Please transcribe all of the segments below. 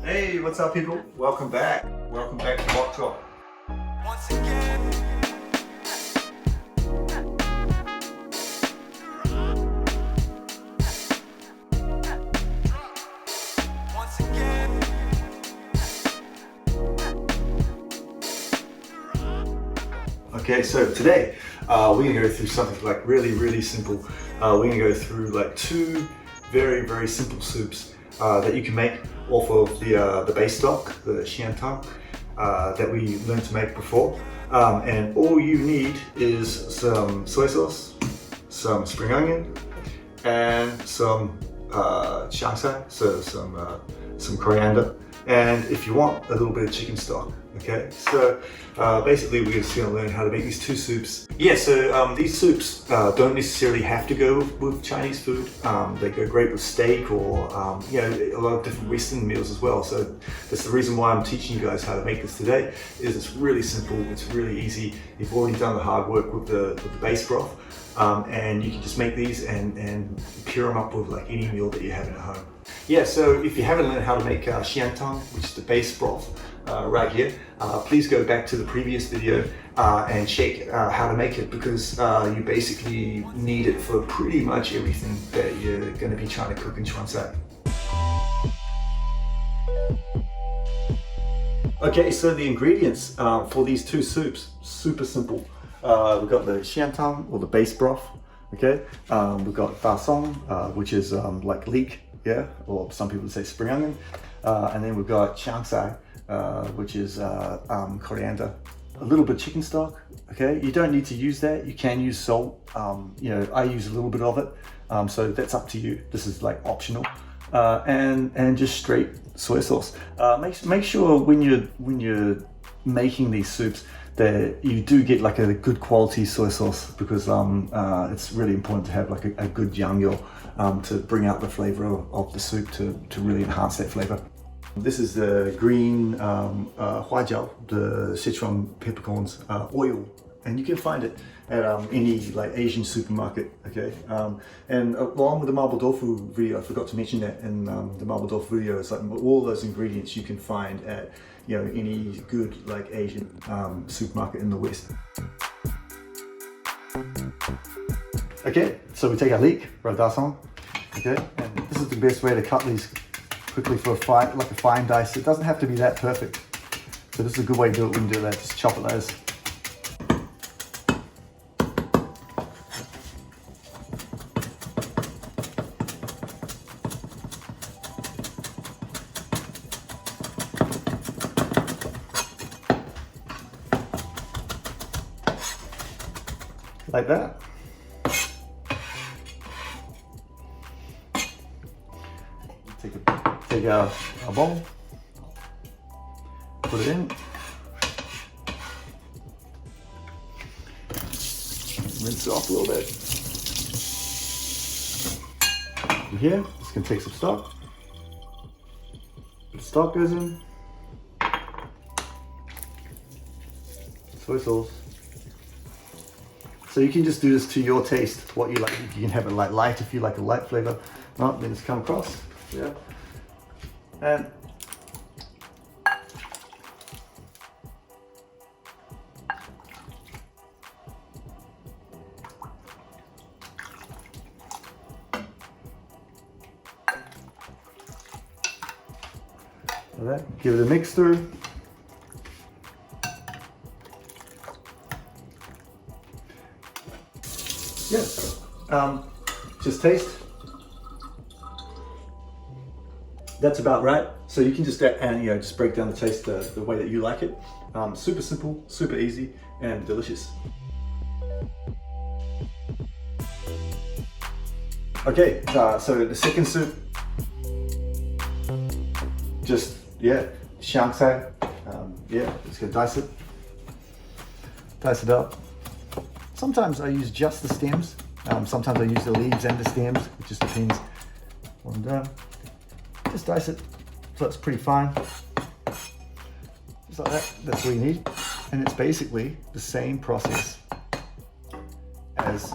Hey, what's up people? Welcome back. Welcome back to Bok Chop. Once again. Once again. Okay, so today we're gonna go through something like really simple. We're gonna go through like two very simple soups that you can make off of the base stock, the Xian Tang, that we learned to make before. And all you need is some soy sauce, some spring onion, and some Shanghai, so some coriander, and if you want a little bit of chicken stock. Okay, so basically we're just going to learn how to make these two soups. Yeah, so these soups don't necessarily have to go with Chinese food. They go great with steak or you know, a lot of different Western meals as well. So that's the reason why I'm teaching you guys how to make this today. Is it's really simple, it's really easy. You've already done the hard work with the base broth, and you can just make these and pair them up with like any meal that you're having at home. Yeah, so if you haven't learned how to make Xian Tang, which is the base broth, right here, please go back to the previous video and check how to make it, because you basically need it for pretty much everything that you're going to be trying to cook in Xian Tang. Okay, so the ingredients for these two soups, super simple. We've got the Xian Tang, or the base broth. Okay, we've got da song, which is like leek, yeah, or some people say spring onion, and then we've got Shanghai, which is coriander, a little bit of chicken stock. Okay, you don't need to use that. You can use salt. You know, I use a little bit of it, so that's up to you. This is like optional, and just straight soy sauce. Make sure when you're making these soups that you do get like a good quality soy sauce, because it's really important to have like a good yangyo to bring out the flavor of the soup, to really enhance that flavor. This is the green huajiao, the Sichuan peppercorns oil, and you can find it at any like Asian supermarket. Okay, and along with the marble tofu video, I forgot to mention that in the marble tofu video, it's like all those ingredients you can find at, you know, any good like Asian supermarket in the West. Okay, so we take our leek, radasson. Okay, and this is the best way to cut these quickly for a fine dice. It doesn't have to be that perfect, so this is a good way to do it when you do that. Just chop it like this. Like that. Take a bowl, put it in, rinse it off a little bit. And here, this can take some stock. The stock goes in, soy sauce. So you can just do this to your taste, what you like. You can have it like light if you like a light flavor. No, then it's come across, yeah. And that, give it a mix through. Yeah, just taste. That's about right. So you can just just break down the taste the way that you like it. Super simple, super easy, and delicious. Okay, so the second soup, just Shanghai. Just gonna dice it up. Sometimes I use just the stems. Sometimes I use the leaves and the stems. It just depends what I'm doing. Just dice it so it's pretty fine. Just like that. That's what you need. And it's basically the same process as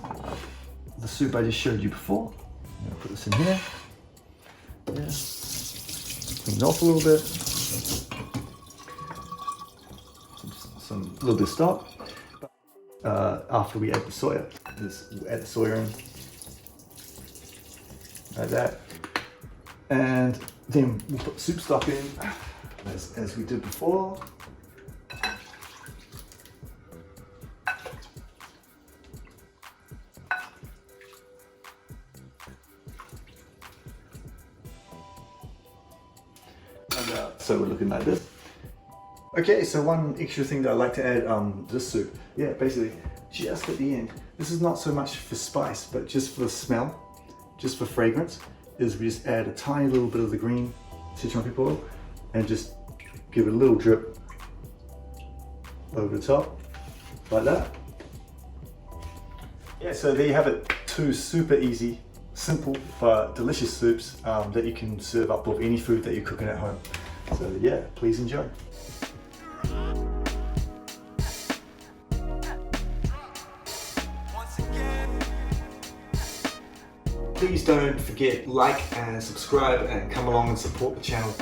the soup I just showed you before. I'm gonna put this in here. Yeah. clean off a little bit. Some little bit of stock. After we add the soya, we'll add the soya in, like that, and then we'll put soup stock in as we did before. And so we're looking like this. Okay, so one extra thing that I like to add this soup, yeah, basically just at the end. This is not so much for spice, but just for the smell, just for fragrance, is we just add a tiny little bit of the green Sichuan Pepper Oil and just give it a little drip over the top, like that. Yeah, so there you have it. 2 super easy, simple but delicious soups that you can serve up with any food that you're cooking at home. So yeah, please enjoy. Once again. Please don't forget, like and subscribe and come along and support the channel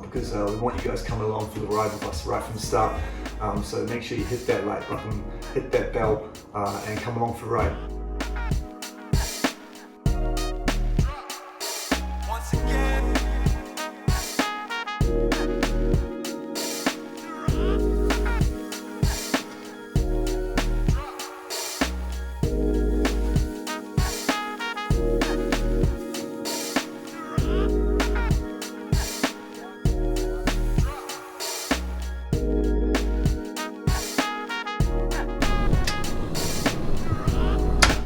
because we want you guys coming along for the ride with us right from the start. So make sure you hit that like button, hit that bell and come along for the ride.